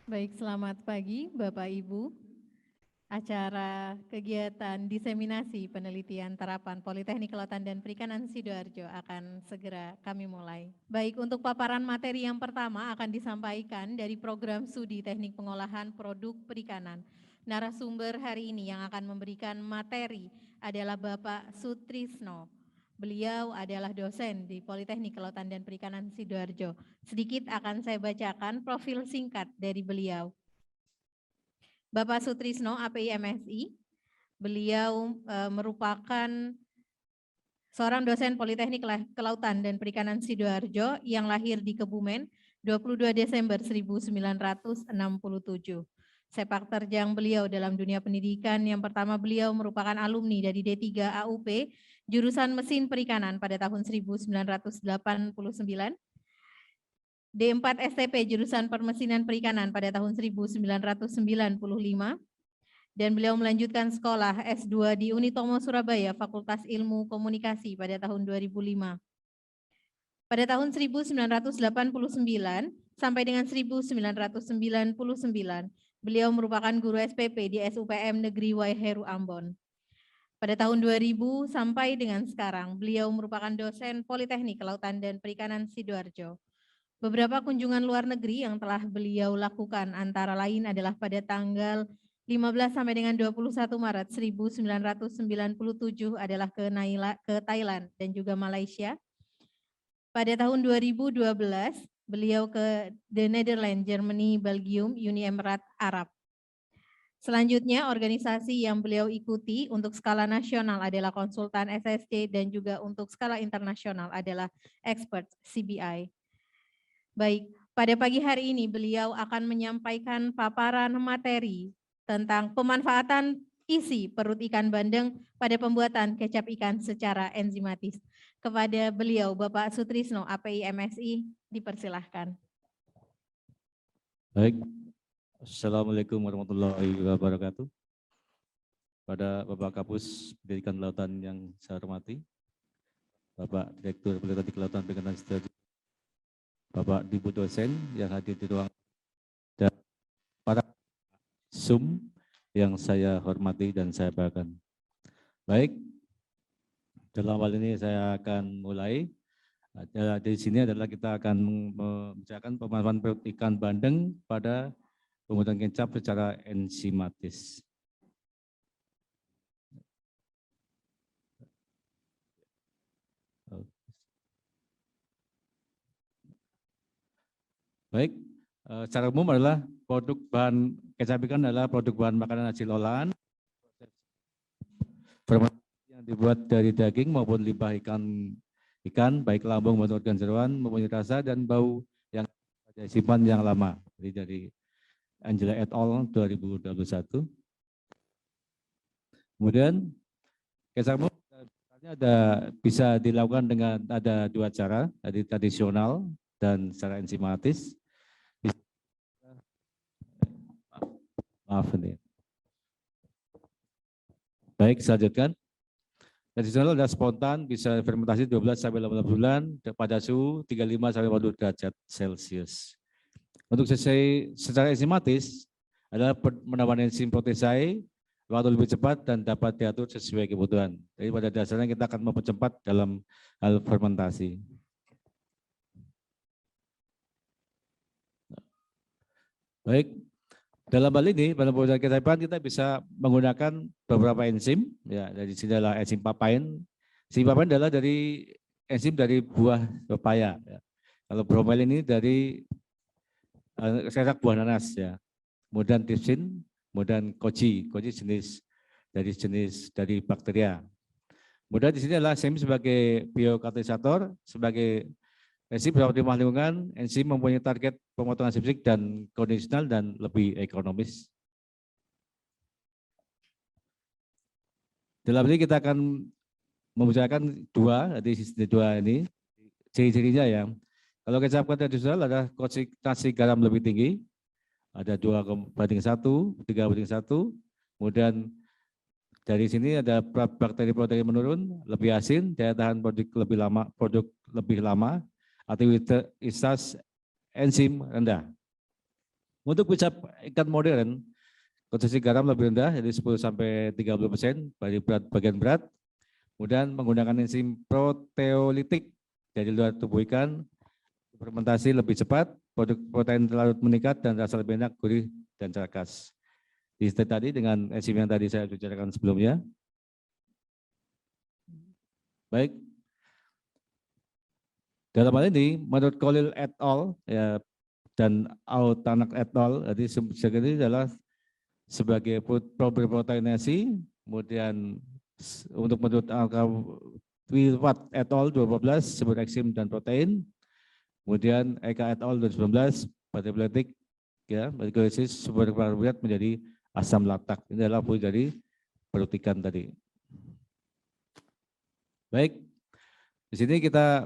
Baik, selamat pagi Bapak Ibu. Acara kegiatan diseminasi penelitian terapan Politeknik Kelautan dan Perikanan Sidoarjo akan segera kami mulai. Baik, untuk paparan materi yang pertama akan disampaikan dari program studi teknik pengolahan produk perikanan. Narasumber hari ini yang akan memberikan materi adalah Bapak Sutrisno. Beliau adalah dosen di Politeknik Kelautan dan Perikanan Sidoarjo. Sedikit akan saya bacakan profil singkat dari beliau. Bapak Sutrisno, API MSI, beliau merupakan seorang dosen Politeknik Kelautan dan Perikanan Sidoarjo yang lahir di Kebumen 22 Desember 1967. Sepak terjang beliau dalam dunia pendidikan, yang pertama beliau merupakan alumni dari D3 AUP, jurusan Mesin Perikanan pada tahun 1989, D4 STP jurusan Permesinan Perikanan pada tahun 1995, dan beliau melanjutkan sekolah S2 di Unitomo Surabaya, Fakultas Ilmu Komunikasi pada tahun 2005. Pada tahun 1989 sampai dengan 1999, beliau merupakan guru SPP di SUPM Negeri Waiheru Ambon. Pada tahun 2000 sampai dengan sekarang, beliau merupakan dosen Politeknik Kelautan dan Perikanan Sidoarjo. Beberapa kunjungan luar negeri yang telah beliau lakukan antara lain adalah pada tanggal 15 sampai dengan 21 Maret 1997 adalah ke Thailand dan juga Malaysia. Pada tahun 2012 beliau ke The Netherlands, Germany, Belgium, Uni Emirat Arab. Selanjutnya organisasi yang beliau ikuti untuk skala nasional adalah konsultan SSC dan juga untuk skala internasional adalah expert CBI. Baik, pada pagi hari ini beliau akan menyampaikan paparan materi tentang pemanfaatan isi perut ikan bandeng pada pembuatan kecap ikan secara enzimatis. Kepada beliau, Bapak Sutrisno, API MSI, dipersilahkan. Baik, Assalamualaikum warahmatullahi wabarakatuh. Pada Bapak Kapus Pendidikan Lautan yang saya hormati, Bapak Direktur Politeknik Kelautan Perikanan Sidoarjo, Bapak Dibu dosen yang hadir di ruang, dan para Zoom yang saya hormati dan saya banggakan. Baik, dalam hal ini saya akan mulai. Di sini adalah kita akan membicarakan pemanfaatan perut ikan bandeng pada pembuatan kecap secara enzimatis. Baik, secara umum adalah produk bahan kecap ikan adalah produk bahan makanan hasil olahan yang dibuat dari daging maupun limbah ikan baik lambung maupun organ jeroan, mempunyai rasa dan bau yang simpan yang lama. Jadi dari Angela et al. 2021. Kemudian kecap bisa dilakukan dengan ada dua cara, dari tradisional dan secara enzimatis. Maaf ini. Baik, selanjutkan. Tradisional adalah spontan, bisa fermentasi 12 sampai 18 bulan pada suhu 35 sampai 40 derajat Celcius. Untuk secara enzimatis adalah menambahkan enzim protease waktu lebih cepat dan dapat diatur sesuai kebutuhan. Jadi pada dasarnya kita akan mempercepat dalam hal fermentasi. Baik. Dalam hal ini, pada pembuatan kecap ikan kita bisa menggunakan beberapa enzim. Ya, dari sini adalah enzim papain. Enzim papain adalah dari enzim dari buah pepaya. Ya. Kalau bromelain ini dari ekstrak buah nanas. Ya. Kemudian tripsin, kemudian koji jenis dari bakteria. Kemudian di sini adalah enzim sebagai biokatalisator, sebagai enzim bersifat ramah lingkungan, enzim mempunyai target pemotongan aseptik dan kondisional dan lebih ekonomis. Dalam ini kita akan membicarakan dua ini, ciri-cirinya ya. Kalau kecap tradisional ada konsentrasi garam lebih tinggi, ada 2:1, 3:1, kemudian dari sini ada bakteri protein menurun, lebih asin, daya tahan produk lebih lama, aktivitas enzim rendah. Untuk kecap ikan modern, konsumsi garam lebih rendah, jadi 10-30% dari berat bagian berat. Kemudian menggunakan enzim proteolitik dari luar tubuh ikan, fermentasi lebih cepat, produk protein larut meningkat dan rasa lebih enak, gurih dan cerakas. Di slide tadi dengan enzim yang tadi saya bicarakan sebelumnya. Baik. Dalam hal ini, menurut Khalil et al. Ya, dan Autanak et al. Jadi ini adalah sebagai proteinasi, kemudian untuk menurut Wilwat et al. 2012 sebut enzim dan protein, kemudian Eka et al. 2019 patibletik ya, glikolisis sumber karbohidrat menjadi asam laktat. Ini adalah fungsi dari perut ikan tadi. Baik, di sini kita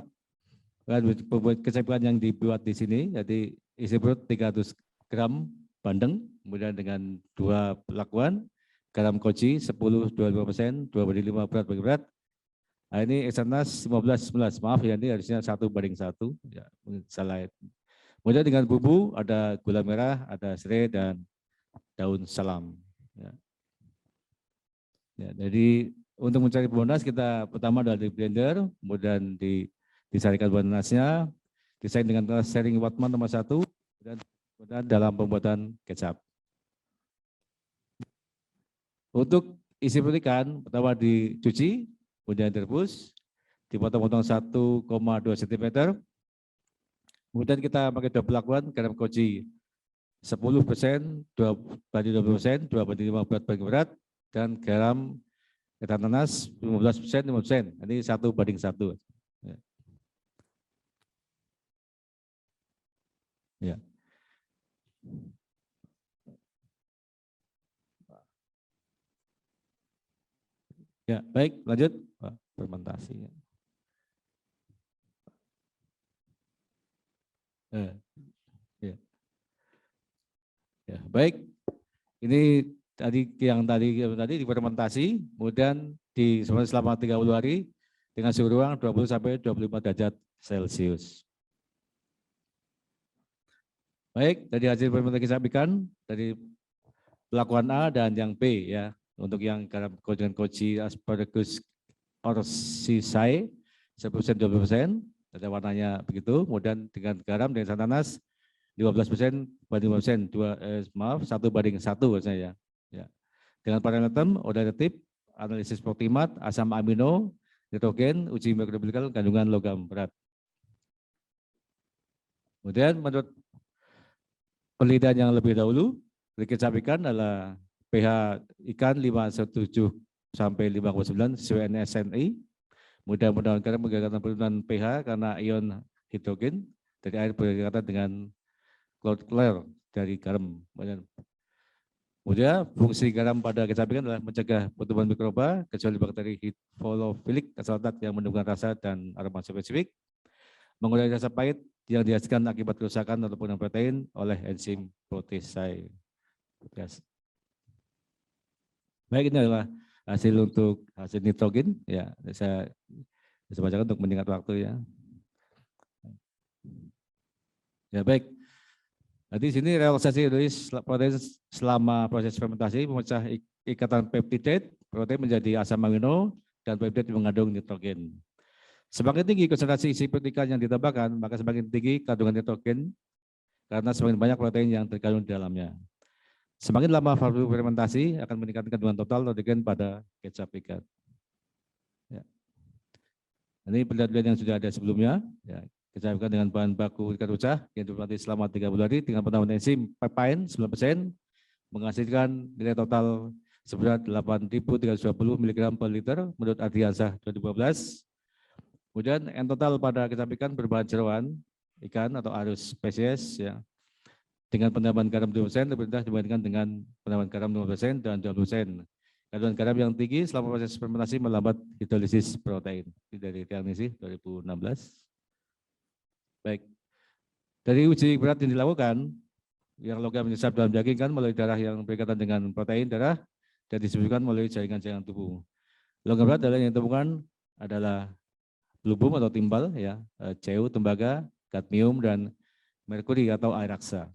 buat kesimpulan yang dibuat di sini, jadi isi perut 300 gram bandeng, kemudian dengan 2 perlakuan, garam koji 10-25%, 2/5 berat bagi berat. Nah, ini eksternas 15-11, maaf ya, ini harusnya 1/1, ya, salah. Kemudian dengan bumbu ada gula merah, ada serai dan daun salam. Ya. Ya, jadi untuk mencari pemonas kita pertama adalah di blender, kemudian disarikan bahan nanasnya, desain dengan sharing Wattman nomor 1, dan kemudian dalam pembuatan kecap. Untuk isi perut ikan, pertama dicuci, kemudian direbus, dipotong-potong 1,2 cm. Kemudian kita pakai double perlakuan, garam koji 10%, 2/20%, 2/5 berat bagi berat, dan garam ketan nanas 15%, 5%. Ini 1/1. Ya. Ya. Ya, baik, lanjut. Fermentasi. Ya. Ya, baik. Ini yang tadi difermentasi, kemudian selama 30 hari dengan suhu ruang 20-25 derajat Celcius. Baik, dari hasil fermentasi sampaikan dari pelakuan A dan yang B ya. Untuk yang garam dengan koji Asparagus orsisae 10%-20%, ada warnanya begitu. Kemudian dengan garam dengan santan nanas 15% banding 5%, 1/1 maksudnya ya. Dengan parameter odoratif, analisis protimat, asam amino, nitrogen, uji mikrobiologi kandungan logam berat. Kemudian menurut penelitian yang lebih dahulu, kecap ikan adalah pH ikan 5,17 sampai 5,9 sesuai NSNI. Mudah-mudahan karena menggunakan penurunan pH karena ion hidrogen dari air berkaitan dengan chlor dari garam. Kemudian fungsi garam pada kecap ikan adalah mencegah pertumbuhan mikroba kecuali bakteri hydrophilic asaltat yang menimbulkan rasa dan aroma spesifik, mengurangi rasa pahit yang dihasilkan akibat kerusakan atau pengurangan protein oleh enzim protease. Baik, ini adalah hasil untuk hasil nitrogen ya, saya bacakan untuk meningkat waktu ya. Ya baik. Jadi di sini relaksasi dari protein selama proses fermentasi memecah ikatan peptide protein menjadi asam amino dan peptide mengandung nitrogen. Semakin tinggi konsentrasi isi perut ikan yang ditambahkan, maka semakin tinggi kandungan nitrogen karena semakin banyak protein yang terkandung di dalamnya. Semakin lama waktu fermentasi akan meningkatkan kandungan total nitrogen pada kecap ikan. Ya. Ini penelitian yang sudah ada sebelumnya. Ya. Kecap ikan dengan bahan baku ikan rucah yang difermentasi selama 30 hari dengan penambahan enzim papain 9% menghasilkan nilai total seberat 8.320 mg per liter menurut Ardiansah 2012. Kemudian N total pada kecap ikan berbahan jeroan ikan atau arus spesies ya. Dengan penambahan garam 2% lebih rendah dibandingkan dengan penambahan garam 5% dan 20%. Kandungan garam yang tinggi selama proses fermentasi melambat hidrolisis protein. Ini dari Tianisi 2016. Baik, dari uji berat yang dilakukan, yang logam menyesap dalam daging kan melalui darah yang berkaitan dengan protein darah dan distribusikan melalui jaringan-jaringan tubuh. Logam berat adalah yang ditemukan adalah lubum atau timbal, ya, ceu, tembaga, kadmium, dan merkuri atau air raksa.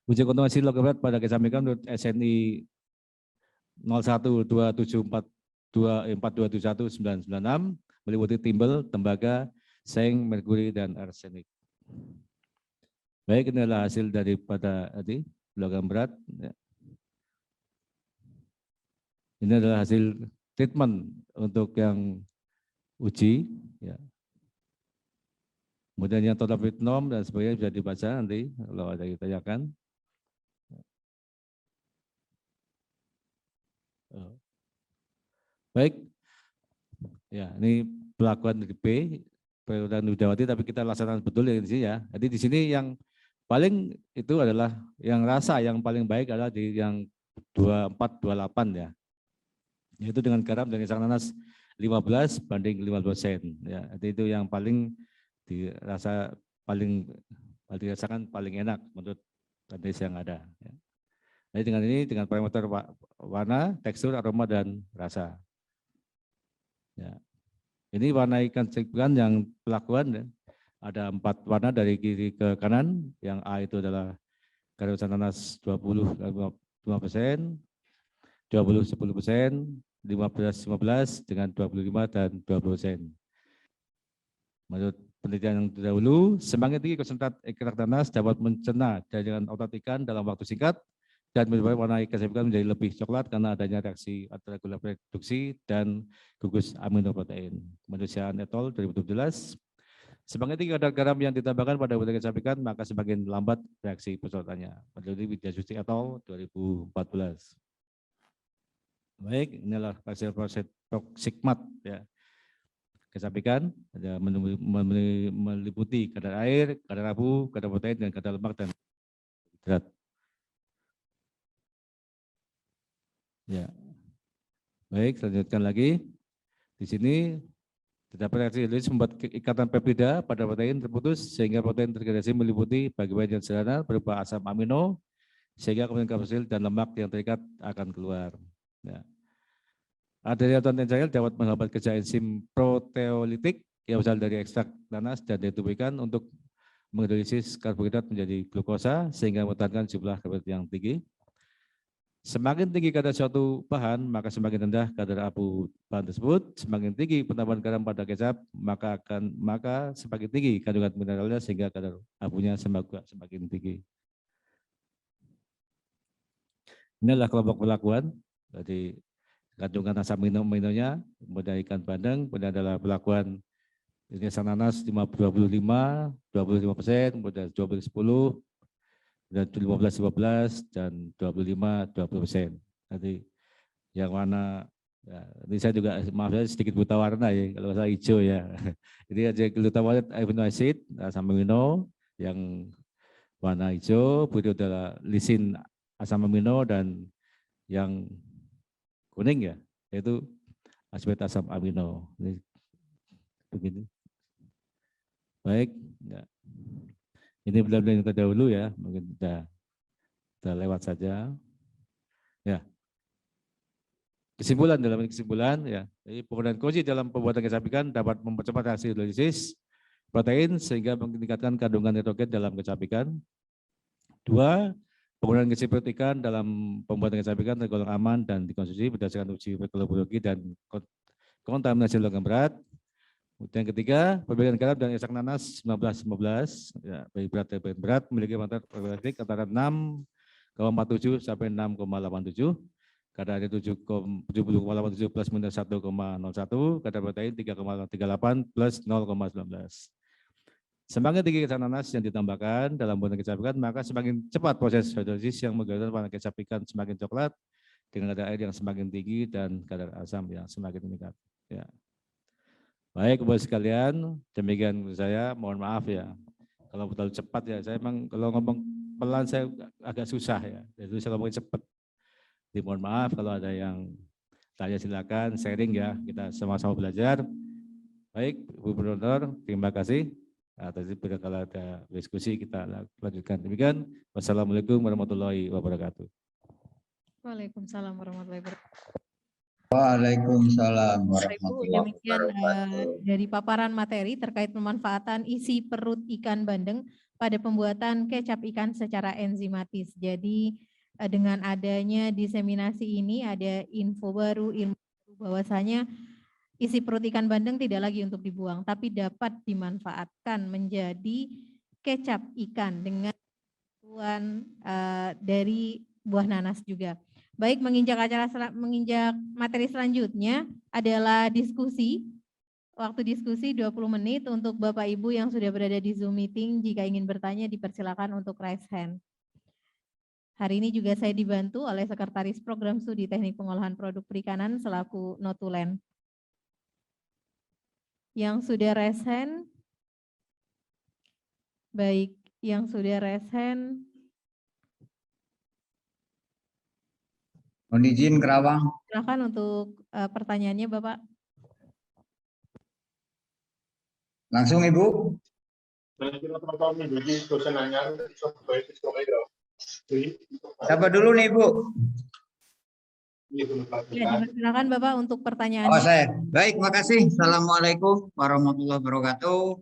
Uji konfirmasi logam berat pada kesampaikan menurut SNI 01274242719996 meliputi timbel, tembaga, seng, merkuri, dan arsenik. Baik, ini adalah hasil daripada tadi logam berat. Ini adalah hasil treatment untuk yang uji. Ya. Kemudian yang total nom dan sebagainya bisa dibaca nanti kalau ada yang ditanyakan. Baik, ya ini pelakuan dari P, Perwulan Widawati, tapi kita laksanakan betul ya di sini ya. Jadi di sini yang paling itu adalah yang rasa yang paling baik adalah di yang 2428 ya. Yaitu dengan garam dan isang nanas 15 banding 15%. Ya, jadi itu yang paling dirasa paling dirasakan paling enak menurut kondisi yang ada. Ya. Jadi dengan ini dengan parameter warna, tekstur, aroma, dan rasa. Ya. Ini warna ikan cipukan yang pelakuan ya. Ada 4 warna dari kiri ke kanan. Yang A itu adalah garam isang nanas 20,5%, 20 10%, 15 dengan 25 dan 20%. Menurut penelitian yang terdahulu, semakin tinggi konsentrat ekstrak nanas dapat mencerna jaringan otot ikan dalam waktu singkat dan menyebabkan warna ikan cipukan menjadi lebih coklat karena adanya reaksi antara gula reduksi dan gugus aminoprotein. Manusiaan et al. 2017. Semakin tinggi kadar garam yang ditambahkan pada ikan cipukan, maka semakin lambat reaksi pencolatannya. Peneliti Widyasuti et al. 2014. Baik, inilah hasil proses toksikmat ya. Kesampaikan ada meliputi kadar air, kadar abu, kadar protein, dan kadar lemak dan hidrat. Ya, baik, lanjutkan lagi. Di sini terdapat reaksi hidrolis membuat ikatan peptida pada protein terputus sehingga protein terdegradasi meliputi bagian yang sederhana berupa asam amino sehingga kemudian kapsul dan lemak yang terikat akan keluar. Ya. Adanya enzim dapat menghambat kerja enzim proteolitik yang berasal dari ekstrak nanas dan ditubuhkan untuk menghidrolisis karbohidrat menjadi glukosa sehingga mempertahankan jumlah karbohidrat yang tinggi. Semakin tinggi kadar suatu bahan, maka semakin rendah kadar abu bahan tersebut. Semakin tinggi penambahan garam pada kecap, maka semakin tinggi kandungan mineralnya sehingga kadar abunya semakin tinggi. Inilah kelompok perlakuan. Jadi kandungan asam aminonya, kemudian ikan bandeng, kemudian adalah perlakuan ini asam nanas 25%, kemudian 20-10, dan 15-15 dan 25-20%. Nanti yang warna, ya, ini saya juga maaf saya sedikit buta warna ya, kalau saya hijau ya. Jadi ada glutamat amino acid, asam amino yang warna hijau, berikut adalah lisin asam amino dan yang kuning ya, yaitu aspartate asam amino. Ini begini. Baik, ya. Ini benar-benar yang terdahulu ya, mungkin kita lewat saja. Ya. Kesimpulan ya. Jadi penggunaan koji dalam pembuatan kecapikan dapat mempercepat reaksi hidrolisis protein sehingga meningkatkan kandungan nitrogen dalam kecapikan. 2. Penggunaan gizi protein dalam pembuatan kecapikan tergolong aman dan dikonsumsi berdasarkan uji mikrobiologi dan kontaminasi logam berat. Yang ketiga, perbedaan garam dan ekstrak nanas 19-15, ya, baik berat dan berat memiliki manfaat protein antara 6,47 sampai 6,87, kadar air 70,87 plus minus 1,01, kadar protein 3,38 plus 0,19. Semakin tinggi kadar nanas yang ditambahkan dalam pembuatan kecapikan, maka semakin cepat proses hidrolisis yang menghasilkan warna kecapikan semakin coklat dengan kadar air yang semakin tinggi dan kadar asam yang semakin meningkat. Ya. Baik, Bapak sekalian, demikian saya. Mohon maaf ya, kalau terlalu cepat ya. Saya memang kalau ngomong pelan saya agak susah ya. Jadi saya ngomong cepat. Jadi mohon maaf kalau ada yang tanya silakan sharing ya. Kita sama-sama belajar. Baik, Bu Penonton, terima kasih. Tadi kalau ada diskusi kita lanjutkan. Demikian, wassalamualaikum warahmatullahi wabarakatuh. Waalaikumsalam warahmatullahi wabarakatuh. Waalaikumsalam warahmatullahi Demikian wabarakatuh. dari paparan materi terkait pemanfaatan isi perut ikan bandeng pada pembuatan kecap ikan secara enzimatis. Jadi dengan adanya diseminasi ini ada info baru, ilmu baru bahwasanya isi perut ikan bandeng tidak lagi untuk dibuang, tapi dapat dimanfaatkan menjadi kecap ikan dengan bantuan dari buah nanas juga. Baik, menginjak materi selanjutnya adalah diskusi. Waktu diskusi 20 menit untuk Bapak Ibu yang sudah berada di Zoom meeting. Jika ingin bertanya dipersilakan untuk raise hand. Hari ini juga saya dibantu oleh Sekretaris Program Studi Teknik Pengolahan Produk Perikanan selaku notulen. Yang sudah raise hand, baik, yang sudah raise hand. Mohon izin Kerawang. Silakan untuk pertanyaannya Bapak. Langsung Ibu. Siapa dulu nih Ibu? Ya, silakan Bapak untuk pertanyaannya. Oh saya. Baik, makasih. Assalamualaikum warahmatullahi wabarakatuh.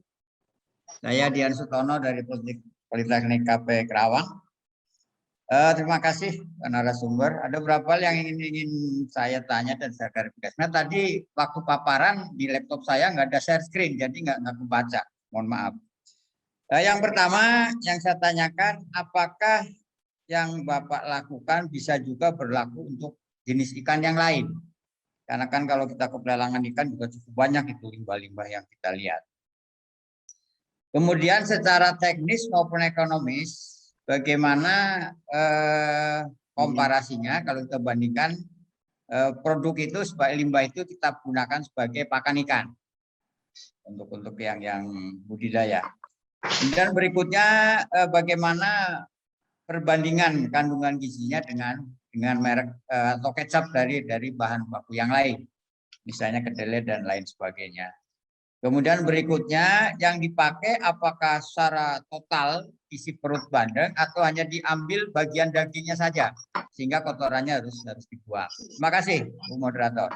Saya Dian Sutono dari Politeknik KP Kerawang. Terima kasih narasumber. Ada beberapa hal yang ingin saya tanya dan saya klarifikasi. Nah, tadi waktu paparan di laptop saya nggak ada share screen, jadi nggak kebaca. Mohon maaf. Yang pertama yang saya tanyakan, apakah yang Bapak lakukan bisa juga berlaku untuk jenis ikan yang lain? Karena kan kalau kita ke pelelangan ikan juga cukup banyak itu limbah-limbah yang kita lihat. Kemudian secara teknis maupun ekonomis, bagaimana komparasinya kalau kita bandingkan produk itu sebagai limbah itu kita gunakan sebagai pakan ikan untuk yang budidaya. Kemudian berikutnya bagaimana perbandingan kandungan gizinya dengan merek atau kecap dari bahan baku yang lain, misalnya kedelai dan lain sebagainya. Kemudian berikutnya yang dipakai apakah secara total isi perut bandeng atau hanya diambil bagian dagingnya saja sehingga kotorannya harus dibuang. Terima kasih, Bu Moderator.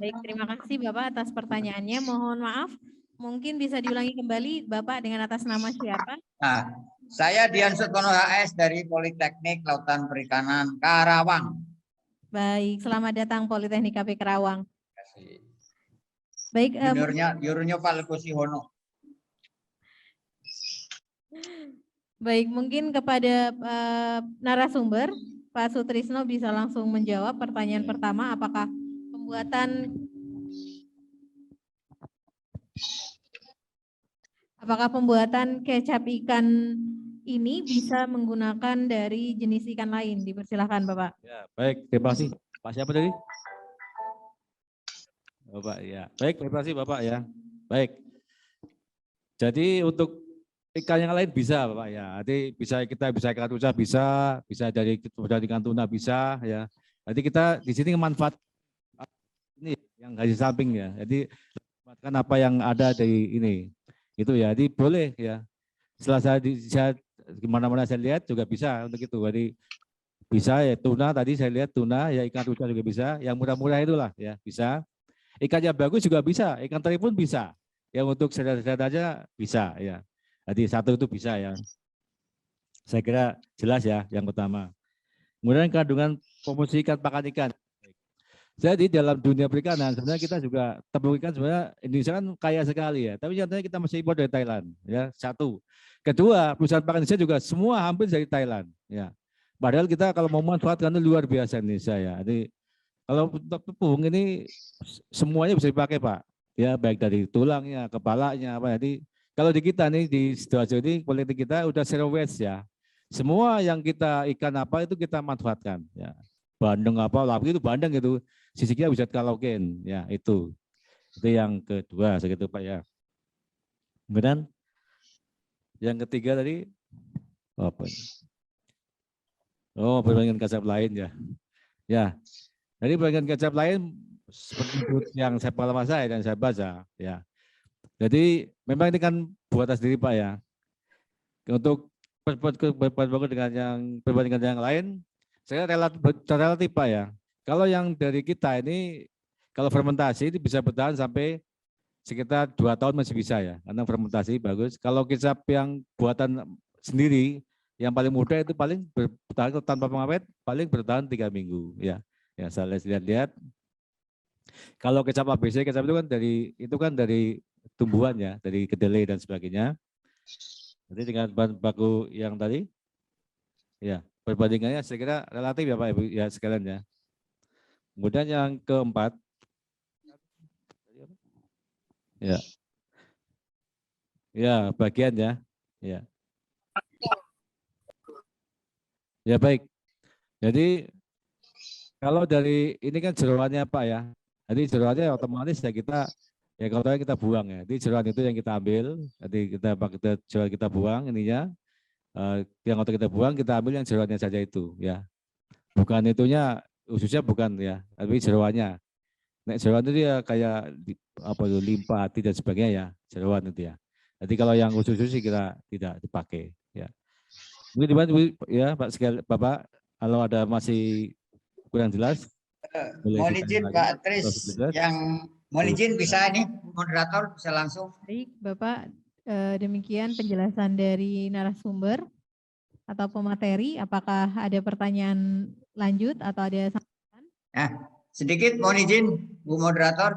Baik, terima kasih Bapak atas pertanyaannya. Mohon maaf, mungkin bisa diulangi kembali Bapak dengan atas nama siapa? Nah, saya Dian Sutono HS dari Politeknik Kelautan Perikanan Karawang. Baik, selamat datang Politeknik KP Kerawang. Terima kasih. Baik, jurunnya Pak Legosi-Hono. Baik, mungkin kepada narasumber Pak Sutrisno bisa langsung menjawab pertanyaan pertama, apakah pembuatan kecap ikan ini bisa menggunakan dari jenis ikan lain? Dipersilakan Bapak. Ya, baik, terima kasih. Pak siapa tadi? Bapak ya. Baik, terima kasih Bapak ya. Baik. Jadi untuk ikan yang lain bisa Bapak ya. Jadi kita bisa ikan rusa bisa dari ikan tuna bisa ya. Jadi kita di sini memanfaat ini yang garis samping ya. Jadi manfaatkan apa yang ada dari ini. Itu ya. Jadi boleh ya. Setelah saya kemana-mana saya lihat juga bisa untuk itu. Jadi bisa ya tuna tadi saya lihat tuna ya, ikan rusa juga bisa. Yang murah-murah itulah ya bisa. Ikan yang bagus juga bisa. Ikan teri pun bisa. Yang untuk sedang-sedang aja bisa ya. Jadi satu itu bisa ya. Saya kira jelas ya yang pertama. Kemudian kandungan komposisi ikan pakan ikan. Jadi dalam dunia perikanan sebenarnya kita juga tepung ikan sebenarnya Indonesia kan kaya sekali ya. Tapi nyatanya kita masih impor dari Thailand ya. Satu. Kedua, perusahaan pakan Indonesia juga semua hampir dari Thailand ya. Padahal kita kalau mau manfaatkan itu luar biasa Indonesia ya. Jadi kalau tepung ini semuanya bisa dipakai Pak. Ya baik dari tulangnya, kepalanya apa. Jadi kalau di kita nih di situasi ini politik kita udah zero waste ya. Semua yang kita ikan apa itu kita manfaatkan ya. Bandeng apa lah itu bandeng itu sisiknya bisa kalogen ya itu yang kedua segitu Pak ya. Kemudian yang ketiga tadi apa? Oh perbandingan kecap lain ya. Ya. Jadi perbandingan kecap lain seperti yang saya pengalaman saya dan saya baca ya. Jadi memang ini kan buatan sendiri Pak ya. Untuk perbandingan yang lain saya relatif Pak ya. Kalau yang dari kita ini, kalau fermentasi ini bisa bertahan sampai sekitar 2 tahun masih bisa ya, karena fermentasi bagus. Kalau kecap yang buatan sendiri, yang paling mudah itu paling bertahan tanpa pengawet, paling bertahan 3 minggu ya. Ya saya lihat-lihat. Kalau kecap ABC, kecap itu kan dari tumbuhan ya, dari kedelai dan sebagainya. Jadi dengan bahan baku yang tadi, ya perbandingannya saya kira relatif ya Pak Ibu ya sekalian ya. Kemudian yang keempat, ya bagian ya, ya baik. Jadi kalau dari ini kan jeroannya Pak ya, jadi jeroannya otomatis ya kita ya kalau kita buang ya. Jadi jeroan itu yang kita ambil, jadi jeroan kita buang ininya, yang kalau kita buang kita ambil yang jeroannya saja itu ya. Bukan itunya ususnya bukan ya, tapi jeroannya. Nek jeroan itu dia kayak limpa, hati dan sebagainya ya, jeroan itu ya. Jadi kalau yang usus sih kita tidak dipakai ya. Mungkin di mana ya Pak Bapak, kalau ada masih kurang jelas, mohon izin Pak Tris, yang mohon izin bisa ini moderator bisa langsung. Baik Bapak, demikian penjelasan dari narasumber atau pemateri. Apakah ada pertanyaan lanjut atau ada sambutan? Sedikit mohon izin Bu Moderator.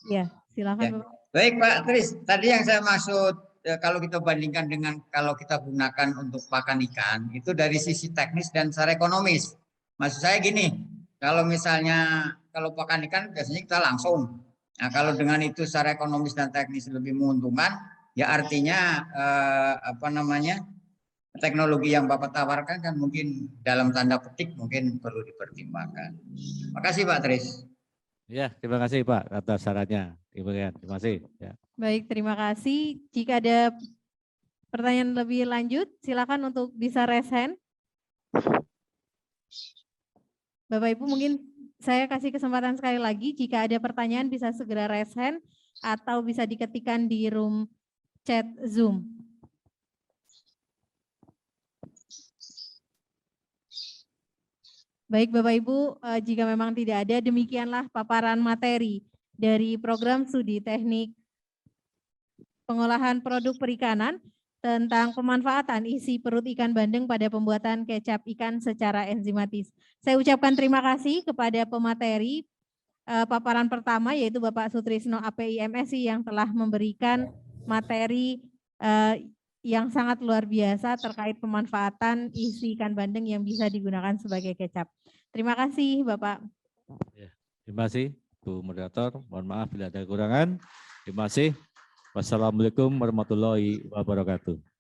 Ya, silakan Ya. Bapak. Baik Pak Tris, tadi yang saya maksud kalau kita bandingkan dengan kalau kita gunakan untuk pakan ikan, itu dari sisi teknis dan secara ekonomis. Maksud saya gini, kalau misalnya kalau pakan ikan biasanya kita langsung. Nah kalau dengan itu secara ekonomis dan teknis lebih menguntungkan, ya artinya teknologi yang Bapak tawarkan kan mungkin dalam tanda petik mungkin perlu dipertimbangkan. Terima kasih Pak Tris. Ya, terima kasih Pak atas sarannya. Terima kasih. Ya. Baik, terima kasih. Jika ada pertanyaan lebih lanjut, silakan untuk bisa raise hand. Bapak Ibu, mungkin saya kasih kesempatan sekali lagi. Jika ada pertanyaan bisa segera raise hand atau bisa diketikkan di room chat Zoom. Baik Bapak Ibu, jika memang tidak ada, demikianlah paparan materi dari program studi teknik pengolahan produk perikanan tentang pemanfaatan isi perut ikan bandeng pada pembuatan kecap ikan secara enzimatis. Saya ucapkan terima kasih kepada pemateri paparan pertama yaitu Bapak Sutrisno API MSI yang telah memberikan materi yang sangat luar biasa terkait pemanfaatan isi ikan bandeng yang bisa digunakan sebagai kecap. Terima kasih Bapak. Ya, terima kasih Bu Moderator. Mohon maaf bila ada kekurangan. Terima kasih. Wassalamualaikum warahmatullahi wabarakatuh.